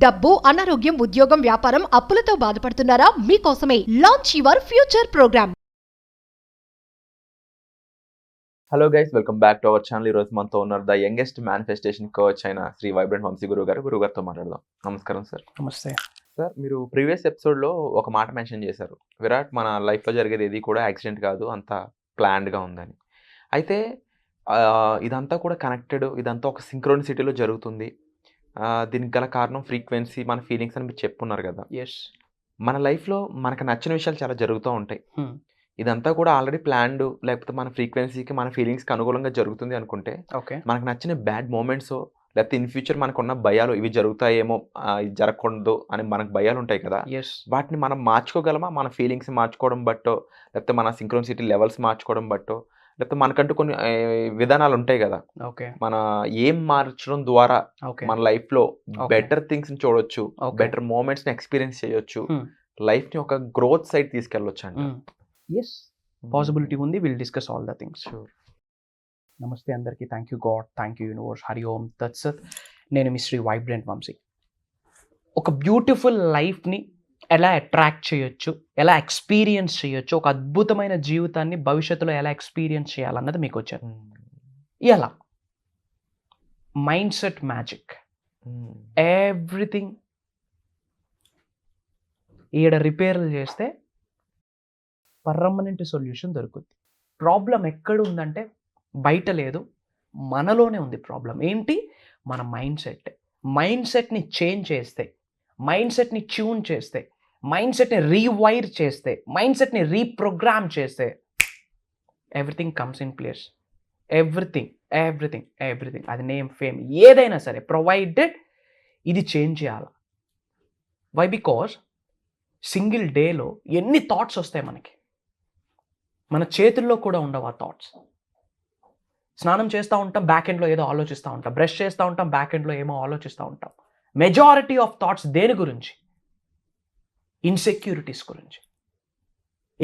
డబ్బు, అనారోగ్యం, ఉద్యోగం, వ్యాపారం, అప్పులతో బాధపడుతున్నారా? మీకోసమే launch your future programme. Hello guys, welcome back to our channel. ఈరోజు మనతో ఉన్నారు ద యంగెస్ట్ మేనిఫెస్టేషన్ కోచ్ అయిన శ్రీ వైబ్రెంట్ వంశీ గురుగారితో మాట్లాడదాం. నమస్కారం సార్. నమస్తే సార్, మీరు ప్రీవియస్ ఎపిసోడ్లో ఒక మాట మెన్షన్ చేశారు, విరాట్ మన లైఫ్లో జరిగేది ఏది కూడా యాక్సిడెంట్ కాదు, అంతా ప్లాన్డ్గా ఉందని. అయితే ఇదంతా కూడా కనెక్టెడ్, ఇదంతా ఒక సింక్రోనిసిటీలో జరుగుతుంది. దీనికి గల కారణం ఫ్రీక్వెన్సీ, మన ఫీలింగ్స్ అని మీరు చెప్పున్నారు కదా. ఎస్, మన లైఫ్లో మనకు నచ్చిన విషయాలు చాలా జరుగుతూ ఉంటాయి. ఇదంతా కూడా ఆల్రెడీ ప్లాన్డ్, లేకపోతే మన ఫ్రీక్వెన్సీకి, మన ఫీలింగ్స్కి అనుకూలంగా జరుగుతుంది అనుకుంటే, ఓకే, మనకు నచ్చిన బ్యాడ్ మూమెంట్స్, లేకపోతే ఇన్ ఫ్యూచర్ మనకున్న భయాలు, ఇవి జరుగుతాయేమో, ఇది జరగకూడదు అని మనకు భయాలు ఉంటాయి కదా, ఎస్, వాటిని మనం మార్చుకోగలమా? మన ఫీలింగ్స్ మార్చుకోవడం బట్టో, లేకపోతే మన సింక్రోనిసిటీ లెవెల్స్ మార్చుకోవడం బట్టో, లేకపోతే మనకంటూ కొన్ని విధానాలు ఉంటాయి కదా, ఓకే, మన ఏం మార్చడం ద్వారా ఓకే, మన లైఫ్లో Okay. బెటర్ థింగ్స్ని చూడొచ్చు, Okay. బెటర్ మూమెంట్స్ని ఎక్స్పీరియన్స్ చేయొచ్చు, లైఫ్ని ఒక గ్రోత్ సైడ్ తీసుకెళ్ళొచ్చు అంట. ఎస్, పాసిబిలిటీ ఉంది. Will discuss all the things. Sure. నమస్తే అందరికీ. Thank you God, thank you universe, Hari ఓం తత్సత్. నేను మీ శ్రీ వైబ్రెంట్ వంశీ. ఒక బ్యూటిఫుల్ లైఫ్ని ఎలా అట్రాక్ట్ చేయొచ్చు, ఎలా ఎక్స్పీరియన్స్ చేయొచ్చు, ఒక అద్భుతమైన జీవితాన్ని భవిష్యత్తులో ఎలా ఎక్స్పీరియన్స్ చేయాలన్నది మీకు వచ్చాను. ఎలా మైండ్ సెట్ మ్యాజిక్, ఎవ్రీథింగ్ ఈడ రిపేర్లు చేస్తే పర్మనెంట్ సొల్యూషన్ దొరుకుతుంది. ప్రాబ్లం ఎక్కడ ఉందంటే బయట లేదు, మనలోనే ఉంది ప్రాబ్లం. ఏంటి? మన మైండ్ సెట్. మైండ్ సెట్ని చేంజ్ చేస్తే, మైండ్ సెట్ని ట్యూన్ చేస్తే, మైండ్ సెట్ని రీవైర్ చేస్తే, మైండ్ సెట్ని రీప్రోగ్రామ్ చేస్తే everything comes in place. Everything everything everything, అది నేమ్, ఫేమ్, ఏదైనా సరే, ప్రొవైడెడ్ ఇది చేంజ్ చేయాలి. వై? బికాజ్ సింగిల్ డేలో ఎన్ని థాట్స్ వస్తాయి మనకి, మన చేతుల్లో కూడా ఉండవు ఆ థాట్స్. స్నానం చేస్తూ ఉంటాం, బ్యాక్ ఎండ్లో ఏదో ఆలోచిస్తూ ఉంటాం. బ్రష్ చేస్తూ ఉంటాం, బ్యాక్ ఎండ్లో ఏమో ఆలోచిస్తూ ఉంటాం. మెజారిటీ ఆఫ్ థాట్స్ దేని గురించి? ఇన్సెక్యూరిటీస్ గురించి.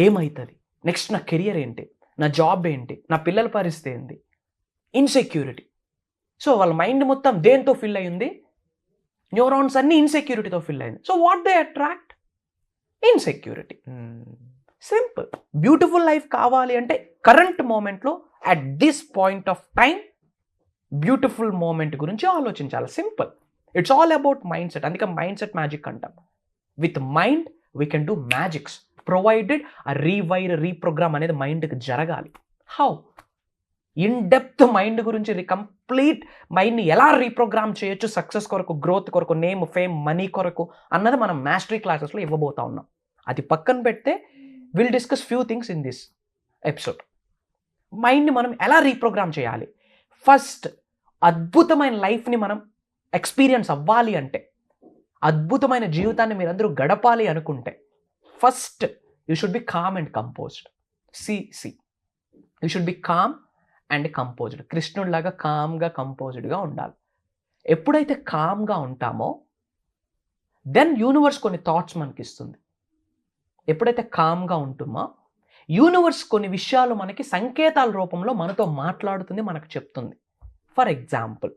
ఏమవుతుంది నెక్స్ట్, నా కెరియర్ ఏంటి, నా జాబ్ ఏంటి, నా పిల్లల పరిస్థితి ఏంటి, ఇన్సెక్యూరిటీ. సో వాళ్ళ మైండ్ మొత్తం దేంతో ఫిల్ అయ్యింది? న్యూరాన్స్ అన్ని ఇన్సెక్యూరిటీతో ఫిల్ అయింది. So what they attract? Insecurity. Simple. Beautiful life కావాలి అంటే కరెంట్ మూమెంట్లో, at this point of time, beautiful moment గురించి ఆలోచించాలి. Simple. It's all about mind set. అందుకే మైండ్ సెట్ మ్యాజిక్ అంటాం. With mind we can do magics, provided ఆ rewire, reprogram అనేది మైండ్కి జరగాలి. హౌ? ఇన్ డెప్త్ మైండ్ గురించి, కంప్లీట్ మైండ్ని ఎలా రీప్రోగ్రామ్ చేయొచ్చు సక్సెస్ కొరకు, గ్రోత్ కొరకు, నేమ్, ఫేమ్, మనీ కొరకు అన్నది మనం మాస్టరీ క్లాసెస్లో ఇవ్వబోతా ఉన్నాం. అది పక్కన పెడితే will discuss few things in this episode. మైండ్ని మనం ఎలా రీప్రోగ్రామ్ చేయాలి? ఫస్ట్, అద్భుతమైన లైఫ్ని మనం ఎక్స్పీరియన్స్ అవ్వాలి అంటే, అద్భుతమైన జీవితాన్ని మీరందరూ గడపాలి అనుకుంటే, first you should be calm and composed. You should be calm and composed. కృష్ణుడిలాగా కామ్గా, కంపోజ్డ్గా ఉండాలి. ఎప్పుడైతే కామ్గా ఉంటామో దెన్ యూనివర్స్ కొన్ని థాట్స్ మనకి ఇస్తుంది. ఎప్పుడైతే కామ్గా ఉంటుమో యూనివర్స్ కొన్ని విషయాలు మనకి సంకేతాల రూపంలో మనతో మాట్లాడుతుంది, మనకు చెప్తుంది. ఫర్ ఎగ్జాంపుల్,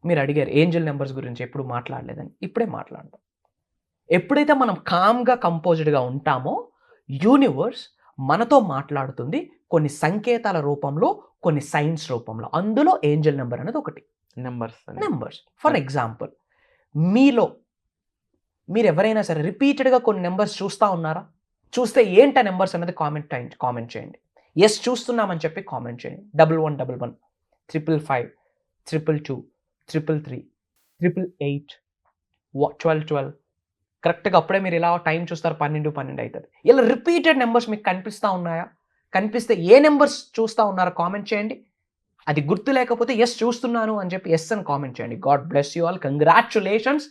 మీరు అడిగారు ఏంజల్ నెంబర్స్ గురించి ఎప్పుడు మాట్లాడలేదని. ఇప్పుడే మాట్లాడదాం. ఎప్పుడైతే మనం కామ్గా, కంపోజ్డ్గా ఉంటామో యూనివర్స్ మనతో మాట్లాడుతుంది కొన్ని సంకేతాల రూపంలో, కొన్ని సైన్స్ రూపంలో. అందులో ఏంజల్ నెంబర్ అనేది ఒకటి. నెంబర్స్ ఫర్ ఎగ్జాంపుల్, మీరు ఎవరైనా సరే రిపీటెడ్గా కొన్ని నెంబర్స్ చూస్తూ ఉన్నారా? చూస్తే ఏంటి ఆ నెంబర్స్ అనేది కామెంట్ చేయండి. ఎస్ చూస్తున్నామని చెప్పి కామెంట్ చేయండి. 1111, 555, 222, 333, 888, 1212. కరెక్ట్గా అప్పుడే మీరు ఇలా టైం చూస్తారు, 12 అవుతుంది. ఇలా రిపీటెడ్ నెంబర్స్ మీకు కనిపిస్తూ ఉన్నాయా? కనిపిస్తే ఏ నెంబర్స్ చూస్తూ ఉన్నారో కామెంట్ చేయండి. అది గుర్తు లేకపోతే ఎస్ చూస్తున్నాను అని చెప్పి ఎస్ అని కామెంట్ చేయండి. God bless you all, congratulations.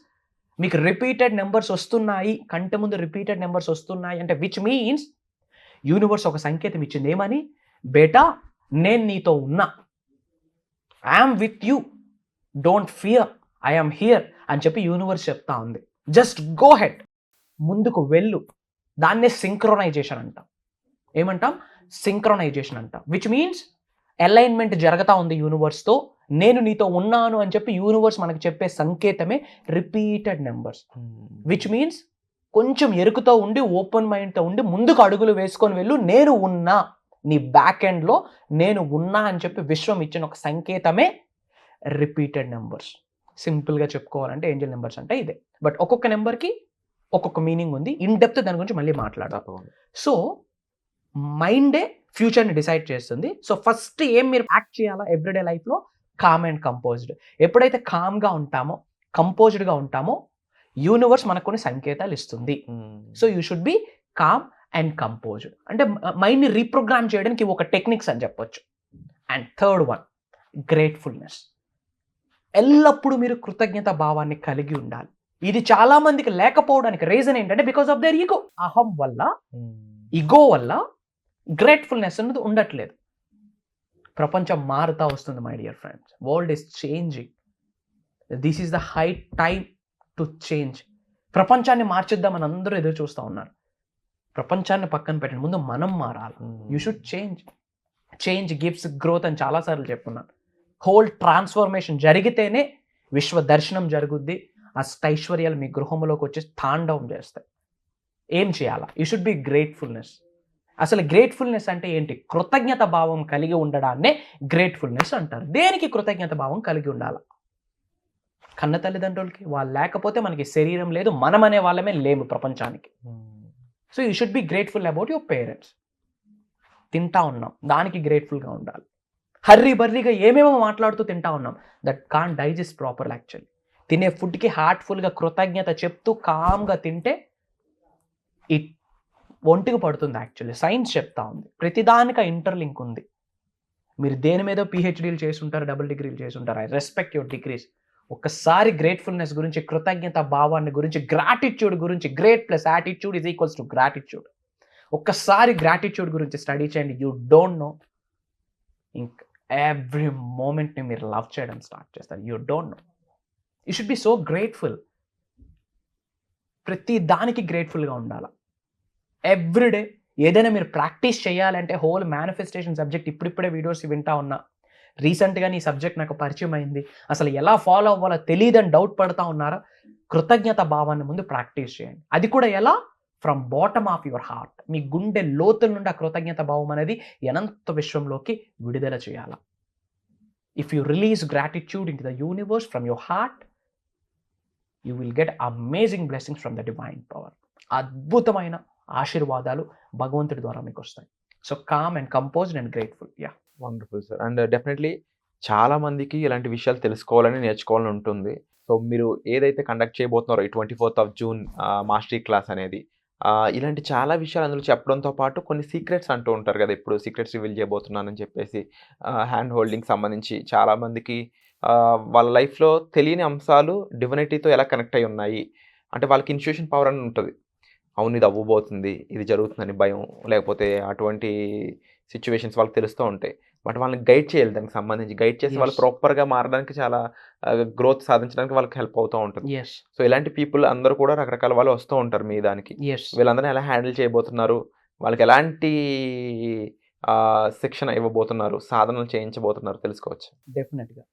మీకు రిపీటెడ్ నెంబర్స్ వస్తున్నాయి, కంటి ముందు రిపీటెడ్ నెంబర్స్ వస్తున్నాయి అంటే విచ్ మీన్స్ యూనివర్స్ ఒక సంకేతం ఇచ్చింది. ఏమని? బేటా, నేను నీతో ఉన్నా, I'm with you, don't fear, I'm here అని చెప్పి యూనివర్స్ చెప్తా ఉంది. జస్ట్ గో హెడ్, ముందుకు వెళ్ళు. దాన్నే సింక్రోనైజేషన్ అంటాం. ఏమంటాం? సింక్రోనైజేషన్ అంటాం. విచ్ మీన్స్ అలైన్మెంట్ జరుగుతూ ఉంది యూనివర్స్తో. నేను నీతో ఉన్నాను అని చెప్పి యూనివర్స్ మనకు చెప్పే సంకేతమే రిపీటెడ్ నెంబర్స్. విచ్ మీన్స్ కొంచెం ఎరుకుతో ఉండి ఓపెన్ మైండ్తో ఉండి ముందుకు అడుగులు వేసుకొని వెళ్ళు, నేను ఉన్నా, నీ బ్యాక్ ఎండ్లో నేను ఉన్నా అని చెప్పి విశ్వం ఇచ్చిన ఒక సంకేతమే రిపీటెడ్ నెంబర్స్. సింపుల్గా చెప్పుకోవాలంటే ఏంజల్ నెంబర్స్ అంటే ఇదే. బట్ ఒక్కొక్క నెంబర్కి ఒక్కొక్క మీనింగ్ ఉంది. ఇన్ డెప్త్ దాని గురించి మళ్ళీ మాట్లాడదాం. సో మైండే ఫ్యూచర్ని డిసైడ్ చేస్తుంది. సో ఫస్ట్ ఏం మీరు యాక్ట్ చేయాలా ఎవ్రీడే లైఫ్లో? Calm and composed. ఎప్పుడైతే కామ్గా ఉంటామో, కంపోజ్డ్గా ఉంటామో, యూనివర్స్ మనకు కొన్ని సంకేతాలు ఇస్తుంది. So you should be calm and composed. అంటే మైండ్ని రీప్రోగ్రామ్ చేయడానికి ఒక టెక్నిక్స్ అని చెప్పొచ్చు. And third one, gratefulness. ఎల్లప్పుడూ మీరు కృతజ్ఞత భావాన్ని కలిగి ఉండాలి. ఇది చాలా మందికి లేకపోవడానికి రీజన్ ఏంటంటే బికాస్ ఆఫ్ దేర్ ఈగో. అహం వల్ల, ఈగో వల్ల గ్రేట్ఫుల్నెస్ అనేది ఉండట్లేదు. ప్రపంచం మారుతా వస్తుంది my dear friends. World is changing. This is the high time to change. ప్రపంచాన్ని మార్చిద్దామని అందరూ ఎదురు చూస్తూ ఉన్నారు. ప్రపంచాన్ని పక్కన పెట్టండి, ముందు మనం మారాలి. You should change. Change gives growth అని చాలాసార్లు చెప్పున్నాను. హోల్ ట్రాన్స్ఫర్మేషన్ జరిగితేనే విశ్వ దర్శనం జరుగుద్ది. అష్టైశ్వర్యాలు మీ గృహంలోకి వచ్చి తాండవం చేస్తాయి. ఏం చేయాలా? You should B gratefulness. అసలు గ్రేట్ఫుల్నెస్ అంటే ఏంటి? కృతజ్ఞత భావం కలిగి ఉండడాన్నే గ్రేట్ఫుల్నెస్ అంటారు. దేనికి కృతజ్ఞత భావం కలిగి ఉండాలి? కన్న తల్లిదండ్రులకి. వాళ్ళు లేకపోతే మనకి శరీరం లేదు, మనం అనే వాళ్ళమే లేము ప్రపంచానికి. So you should be grateful about your parents. తింటా ఉన్నాం, దానికి గ్రేట్ఫుల్గా ఉండాలి. హర్రీ బర్రీగా ఏమేమో మాట్లాడుతూ తింటా ఉన్నాం, that can digest proper. Actually తినే ఫుడ్కి హార్ట్ఫుల్గా కృతజ్ఞత చెప్తూ కామ్గా తింటే ఇట్ ఒంటికి పడుతుంది. యాక్చువల్లీ సైన్స్ చెప్తా ఉంది, ప్రతిదానికి ఇంటర్లింక్ ఉంది. మీరు దేని మీద పిహెచ్డీలు చేసి ఉంటారు, డబుల్ డిగ్రీలు చేసి ఉంటారు. I respect your degrees. ఒక్కసారి గ్రేట్ఫుల్నెస్ గురించి, కృతజ్ఞత భావాన్ని గురించి, గ్రాటిట్యూడ్ గురించి, great plus attitude is equals to gratitude. ఒక్కసారి గ్రాటిట్యూడ్ గురించి స్టడీ చేయండి. యూ డోంట్ నో, ఇంక ఎవ్రీ మూమెంట్ని మీరు లవ్ చేయడం స్టార్ట్ చేస్తారు. You don't know. You should B so grateful. ప్రతి దానికి గ్రేట్ఫుల్గా ఉండాలి. ఎవ్రీడే ఏదైనా మీరు ప్రాక్టీస్ చేయాలంటే, హోల్ మేనిఫెస్టేషన్ సబ్జెక్ట్ ఇప్పుడిప్పుడే వీడియోస్ వింటా ఉన్నా. రీసెంట్గా ఈ సబ్జెక్ట్ నాకు పరిచయం అయింది. అసలు ఎలా ఫాలో అవ్వాలో తెలియదని డౌట్ పడతా ఉన్నారా? కృతజ్ఞత భావాన్ని ముందు ప్రాక్టీస్ చేయండి. అది కూడా ఎలా? From bottom of your heart. మీ గుండె లోతుల నుండి ఆ కృతజ్ఞత భావం అనేది అనంత విశ్వంలోకి విడుదల చేయాలి. If you release gratitude in to the universe from your heart, you will get amazing blessings from the divine power. అద్భుతమైన ఆశీర్వాదాలు భగవంతుడి ద్వారా మీకు వస్తాయి. So calm and composed and grateful. Yeah, wonderful sir. And definitely చాలా మందికి ఇలాంటి విషయాలు తెలుసుకోవాలని, నేర్చుకోవాలని ఉంటుంది. సో మీరు ఏదైతే కండక్ట్ చేయబోతున్నారో ఈ 24th of June mastery class అనేది, ఇలాంటి చాలా విషయాలు అందులో చెప్పడంతో పాటు కొన్ని సీక్రెట్స్ అంటూ ఉంటారు కదా, ఇప్పుడు సీక్రెట్స్ రివీల్ చేయబోతున్నానని చెప్పేసి, హ్యాండ్ హోల్డింగ్ సంబంధించి చాలామందికి వాళ్ళ లైఫ్లో తెలియని అంశాలు డివినిటీతో ఎలా కనెక్ట్ అయి ఉన్నాయి అంటే, వాళ్ళకి ఇన్స్ట్యూషన్ పవర్ అని ఉంటుంది. అవును, ఇది అవ్వబోతుంది, ఇది జరుగుతుందని భయం, లేకపోతే అటువంటి సిచ్యువేషన్స్ వాళ్ళకి తెలుస్తూ ఉంటాయి. బట్ వాళ్ళని గైడ్ చేయాలి, దానికి సంబంధించి గైడ్ చేసి వాళ్ళు ప్రాపర్గా మారడానికి, చాలా గ్రోత్ సాధించడానికి వాళ్ళకి హెల్ప్ అవుతూ ఉంటుంది. సో ఇలాంటి పీపుల్ అందరూ కూడా రకరకాల వాళ్ళు వస్తూ ఉంటారు మీ దానికి. వీళ్ళందరినీ ఎలా హ్యాండిల్ చేయబోతున్నారు, వాళ్ళకి ఎలాంటి శిక్షణ ఇవ్వబోతున్నారు, సాధనలు చేయించబోతున్నారు తెలుసుకోవచ్చు. డెఫినెట్గా.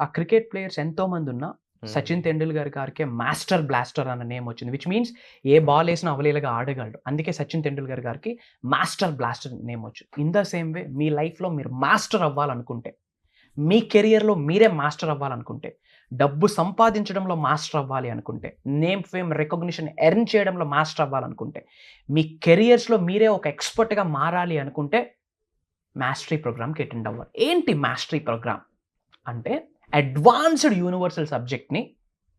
ఆ క్రికెట్ ప్లేయర్స్ ఎంతో మంది ఉన్నా సచిన్ తెండూల్కర్ గారికి మాస్టర్ బ్లాస్టర్ అన్న నేమ్ వచ్చింది. విచ్ మీన్స్ ఏ బాల్ వేసినా అవలీలగా ఆడగలడు. అందుకే సచిన్ తెండూల్కర్ గారికి మాస్టర్ బ్లాస్టర్ నేమ్ వచ్చింది. ఇన్ ద సేమ్ వే మీ లైఫ్లో మీరు మాస్టర్ అవ్వాలనుకుంటే, మీ కెరియర్లో మీరే మాస్టర్ అవ్వాలనుకుంటే, డబ్బు సంపాదించడంలో మాస్టర్ అవ్వాలి అనుకుంటే, నేమ్ ఫేమ్ రికగ్నిషన్ ఎర్న్ చేయడంలో మాస్టర్ అవ్వాలనుకుంటే, మీ కెరియర్స్లో మీరే ఒక ఎక్స్పర్ట్గా మారాలి అనుకుంటే మాస్టరీ ప్రోగ్రామ్కి అటెండ్ అవ్వాలి. ఏంటి మాస్టరీ ప్రోగ్రామ్ అంటే, అడ్వాన్స్డ్ యూనివర్సల్ సబ్జెక్ట్ని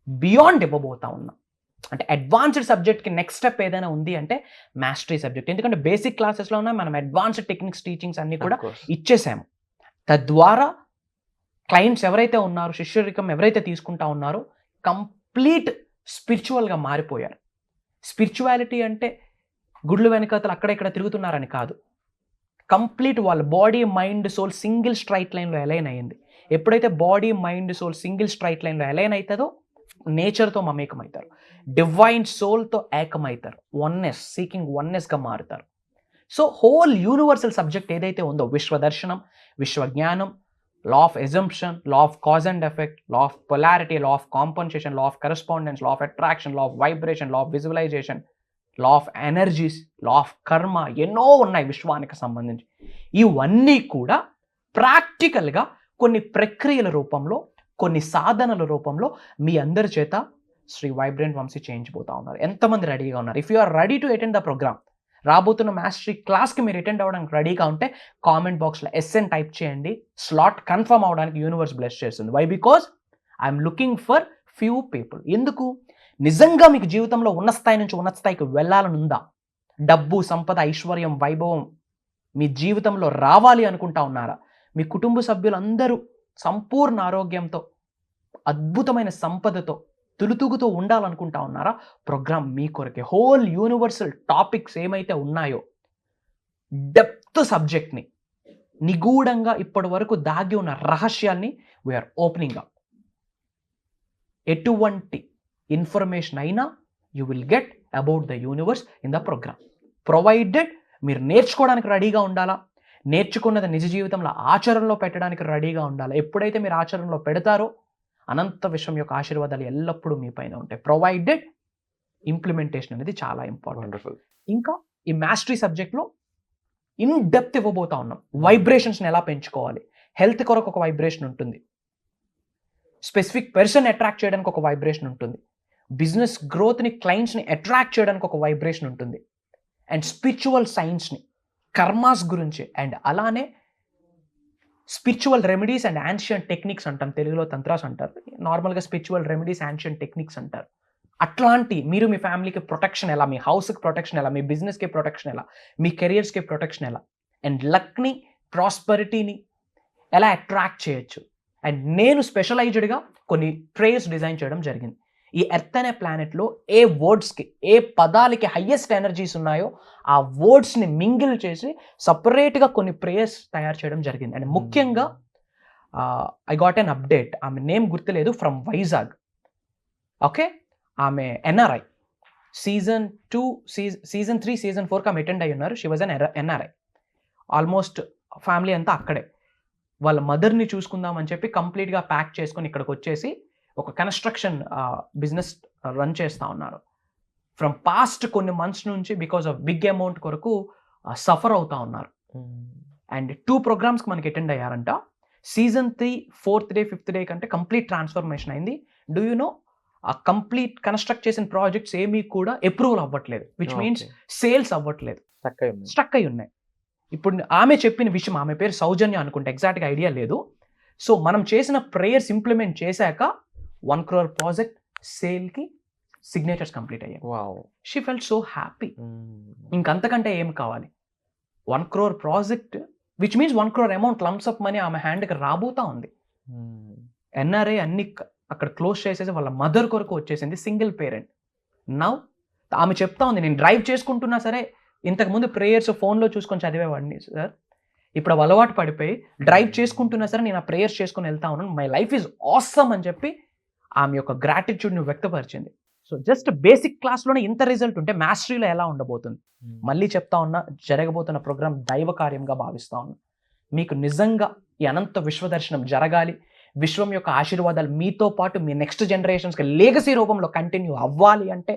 బియాండ్ ఇవ్వబోతా ఉన్నాం. అంటే అడ్వాన్స్డ్ సబ్జెక్ట్కి నెక్స్ట్ స్టెప్ ఏదైనా ఉంది అంటే మాస్టరీ సబ్జెక్ట్. ఎందుకంటే బేసిక్ క్లాసెస్లో ఉన్న మనం అడ్వాన్స్డ్ టెక్నిక్స్ టీచింగ్స్ అన్నీ కూడా ఇచ్చేసాము. తద్వారా క్లయింట్స్ ఎవరైతే ఉన్నారో, శిష్యరికం ఎవరైతే తీసుకుంటా ఉన్నారో, కంప్లీట్ స్పిరిచువల్గా మారిపోయారు. స్పిరిచువాలిటీ అంటే గుడ్లు వెనకతలు అక్కడ ఇక్కడ తిరుగుతున్నారని కాదు. కంప్లీట్ వాళ్ళ body, mind, soul single straight లైన్లో అలైన్ అయ్యింది. ఎప్పుడైతే body, mind, soul single straight లైన్లో అలైన్ అవుతుందో నేచర్తో మమేకమవుతారు, డివైన్ సోల్తో ఏకమవుతారు, వన్నెస్, సీకింగ్ వన్నెస్గా మారుతారు. సో హోల్ యూనివర్సల్ సబ్జెక్ట్ ఏదైతే ఉందో, విశ్వదర్శనం, విశ్వజ్ఞానం, law of assumption, law of cause and effect, law of polarity, law of compensation, law of correspondence, law of attraction, law of vibration, law of visualization, law of energies, law of karma, ఎన్నో ఉన్నాయి విశ్వానికి సంబంధించి. ఇవన్నీ కూడా ప్రాక్టికల్గా కొన్ని ప్రక్రియల రూపంలో, కొన్ని సాధనల రూపంలో మీ అందరి చేత శ్రీ వైబ్రెంట్ వంశీ చేయించబోతా ఉన్నారు. ఎంతమంది రెడీగా ఉన్నారు? If you are ready to attend the programme, రాబోతున్న మాస్టరీ క్లాస్కి మీరు అటెండ్ అవ్వడానికి రెడీగా ఉంటే కామెంట్ బాక్స్లో ఎస్ఎన్ టైప్ చేయండి. స్లాట్ కన్ఫర్మ్ అవ్వడానికి యూనివర్స్ బ్లెస్ చేస్తుంది. Why? Because I'm looking for few people. ఎందుకు? నిజంగా మీకు జీవితంలో ఉన్న స్థాయి నుంచి ఉన్నత స్థాయికి వెళ్ళాలని ఉందా? డబ్బు, సంపద, ఐశ్వర్యం, వైభవం మీ జీవితంలో రావాలి అనుకుంటా ఉన్నారా? మీ కుటుంబ సభ్యులందరూ సంపూర్ణ ఆరోగ్యంతో, అద్భుతమైన సంపదతో, తులుతూగుతూ ఉండాలనుకుంటా ఉన్నారా? ప్రోగ్రామ్ మీ కొరకే. హోల్ యూనివర్సల్ టాపిక్స్ ఏమైతే ఉన్నాయో, డెప్త్ సబ్జెక్ట్ని, నిగూఢంగా ఇప్పటి వరకు దాగి ఉన్న రహస్యాల్ని వీఆర్ ఓపెనింగ్ అప్. ఎటువంటి ఇన్ఫర్మేషన్ అయినా you will get about the universe in the programme, provided మీరు నేర్చుకోవడానికి రెడీగా ఉండాలా, నేర్చుకున్నది నిజ జీవితంలో ఆచరణలో పెట్టడానికి రెడీగా ఉండాలి. ఎప్పుడైతే మీరు ఆచరణలో పెడతారో అనంత విశ్వం యొక్క ఆశీర్వాదాలు ఎల్లప్పుడూ మీ పైన ఉంటాయి. ప్రొవైడెడ్ ఇంప్లిమెంటేషన్ అనేది చాలా ఇంపార్టెంట్. వండర్ఫుల్. ఇంకా ఈ మాస్టరీ సబ్జెక్ట్లో ఇన్ డెప్త్ ఇవ్వబోతా ఉన్నాం. వైబ్రేషన్స్ని ఎలా పెంచుకోవాలి, హెల్త్ కొరకు ఒక వైబ్రేషన్ ఉంటుంది, స్పెసిఫిక్ పర్సన్ అట్రాక్ట్ చేయడానికి ఒక వైబ్రేషన్ ఉంటుంది, బిజినెస్ గ్రోత్ని, క్లయింట్స్ని అట్రాక్ట్ చేయడానికి ఒక వైబ్రేషన్ ఉంటుంది, అండ్ స్పిరిచువల్ సైన్స్ని, కర్మాస్ గురించి, అండ్ అలానే spiritual remedies and ancient techniques అంటాం, తెలుగులో తంత్రాస్ అంటారు, నార్మల్గా స్పిరిచువల్ రెమెడీస్, యాన్షియంట్ టెక్నిక్స్ అంటారు. అట్లాంటి మీరు మీ ఫ్యామిలీకి ప్రొటెక్షన్ ఎలా, మీ హౌస్కి ప్రొటెక్షన్ ఎలా, మీ బిజినెస్కి ప్రొటెక్షన్ ఎలా, మీ కెరియర్స్కి ప్రొటెక్షన్ ఎలా, అండ్ లక్ని, ప్రాస్పరిటీని ఎలా అట్రాక్ట్ చేయొచ్చు. అండ్ నేను స్పెషలైజ్డ్గా కొన్ని ప్రేయర్స్ డిజైన్ చేయడం జరిగింది. ఈ ఎర్త్ అనే ప్లానెట్లో ఏ వర్డ్స్కి, ఏ పదాలకి హయ్యెస్ట్ ఎనర్జీస్ ఉన్నాయో ఆ వర్డ్స్ని మింగిల్ చేసి సపరేట్గా కొన్ని ప్రేయర్స్ తయారు చేయడం జరిగింది. అండ్ ముఖ్యంగా ఐ గాట్ ఎన్ అప్డేట్, ఆమె నేమ్ గుర్తులేదు, ఫ్రమ్ వైజాగ్. ఓకే, ఆమె ఎన్ఆర్ఐ. సీజన్ 2, సీజన్ 3, సీజన్ 4కి ఆమె అటెండ్ అయ్యి ఉన్నారు. She was an NRI. Almost family అంతా అక్కడే. వాళ్ళ మదర్ని చూసుకుందామని చెప్పి కంప్లీట్గా ప్యాక్ చేసుకొని ఇక్కడికి వచ్చేసి ఒక కన్స్ట్రక్షన్ బిజినెస్ రన్ చేస్తూ ఉన్నారు. ఫ్రమ్ పాస్ట్ కొన్ని మంత్స్ నుంచి బికాజ్ ఆఫ్ బిగ్ అమౌంట్ కొరకు సఫర్ అవుతూ ఉన్నారు. అండ్ 2 ప్రోగ్రామ్స్కి మనకి అటెండ్ అయ్యారంట. Season 3 4th day 5th day కంటే కంప్లీట్ ట్రాన్స్ఫర్మేషన్ అయింది. డూ యూ నో, ఆ కంప్లీట్ కన్స్ట్రక్ట్ చేసిన ప్రాజెక్ట్స్ ఏమీ కూడా అప్రూవల్ అవ్వట్లేదు, విచ్ మీన్స్ సేల్స్ అవ్వట్లేదు, స్టక్ అయి ఉన్నాయి. ఇప్పుడు ఆమె చెప్పిన విషయం, ఆమె పేరు సౌజన్య అనుకుంటే, ఎగ్జాక్ట్గా ఐడియా లేదు. సో మనం చేసిన ప్రేయర్స్ ఇంప్లిమెంట్ చేశాక 1 crore ప్రాజెక్ట్ సేల్కి సిగ్నేచర్స్ కంప్లీట్ అయ్యాయి. She felt so happy. ఇంకంతకంటే ఏం కావాలి? 1 crore project, which means 1 crore amount lump అప్ మనీ ఆమె హ్యాండ్కి రాబోతా ఉంది. ఎన్ఆర్ఐ అన్ని అక్కడ క్లోజ్ చేసేసి వాళ్ళ మదర్ కొరకు వచ్చేసింది, సింగిల్ పేరెంట్. నౌ ఆమె చెప్తా ఉంది, నేను డ్రైవ్ చేసుకుంటున్నా సరే, ఇంతకుముందు ప్రేయర్స్ ఫోన్లో చూసుకొని చదివేవాడిని సార్, ఇప్పుడు అవి అలవాటు పడిపోయి డ్రైవ్ చేసుకుంటున్నా సరే నేను ఆ ప్రేయర్స్ చేసుకొని వెళ్తా ఉన్నాను, మై లైఫ్ ఈజ్ ఆసమ్ అని చెప్పి ఆమె యొక్క గ్రాటిట్యూడ్ని వ్యక్తపరిచింది. సో జస్ట్ బేసిక్ క్లాస్లోనే ఇంత రిజల్ట్ ఉంటే మాస్టరీలో ఎలా ఉండబోతుంది? మళ్ళీ చెప్తా ఉన్నా, జరగబోతున్న ప్రోగ్రామ్ దైవ కార్యంగా భావిస్తా ఉన్నా. మీకు నిజంగా ఈ అనంత విశ్వదర్శనం జరగాలి, విశ్వం యొక్క ఆశీర్వాదాలు మీతో పాటు మీ నెక్స్ట్ జనరేషన్స్కి లెగసీ రూపంలో కంటిన్యూ అవ్వాలి అంటే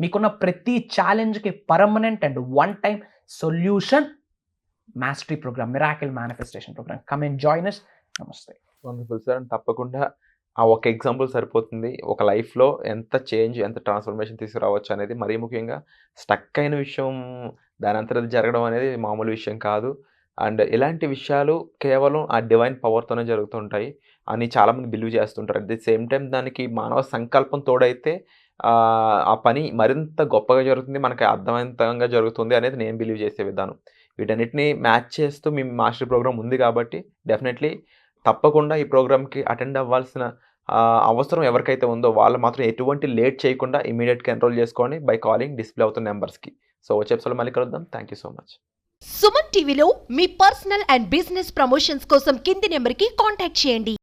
మీకున్న ప్రతి ఛాలెంజ్కి permanent and one time solution mastery program, miracle manifestation program. Come and join us. నమస్తే. Wonderful sir. తప్పకుండా ఆ ఒక ఎగ్జాంపుల్ సరిపోతుంది, ఒక లైఫ్లో ఎంత చేంజ్, ఎంత ట్రాన్స్ఫర్మేషన్ తీసుకురావచ్చు అనేది. మరీ ముఖ్యంగా స్టక్ అయిన విషయం దాని అంతరం జరగడం అనేది మామూలు విషయం కాదు. అండ్ ఇలాంటి విషయాలు కేవలం ఆ డివైన్ పవర్తోనే జరుగుతుంటాయి అని చాలామంది బిలీవ్ చేస్తుంటారు. అట్ ది సేమ్ టైం దానికి మానవ సంకల్పం తోడైతే ఆ పని మరింత గొప్పగా జరుగుతుంది, మనకి అర్థవంతంగా జరుగుతుంది అనేది నేను బిలీవ్ చేసే విధానం. వీటన్నిటిని మ్యాచ్ చేస్తూ మీ మాస్టర్ ప్రోగ్రామ్ ఉంది కాబట్టి డెఫినెట్లీ తప్పకుండా ఈ ప్రోగ్రామ్కి అటెండ్ అవ్వాల్సిన అవసరం ఎవరికైతే ఉందో వాళ్ళు మాత్రం ఎటువంటి లేట్ చేయకుండా ఇమీడియట్గా ఎన్రోల్ చేసుకోండి బై కాలింగ్ డిస్ప్లే అవుతున్న నెంబర్స్కి. సో వచ్చే ఎపిసోడ్లో మళ్ళీ కలుద్దాం. Thank you so much. Suman టీవీలో మీ పర్సనల్ అండ్ బిజినెస్ ప్రమోషన్స్ కోసం కింది నెంబర్కి కాంటాక్ట్ చేయండి.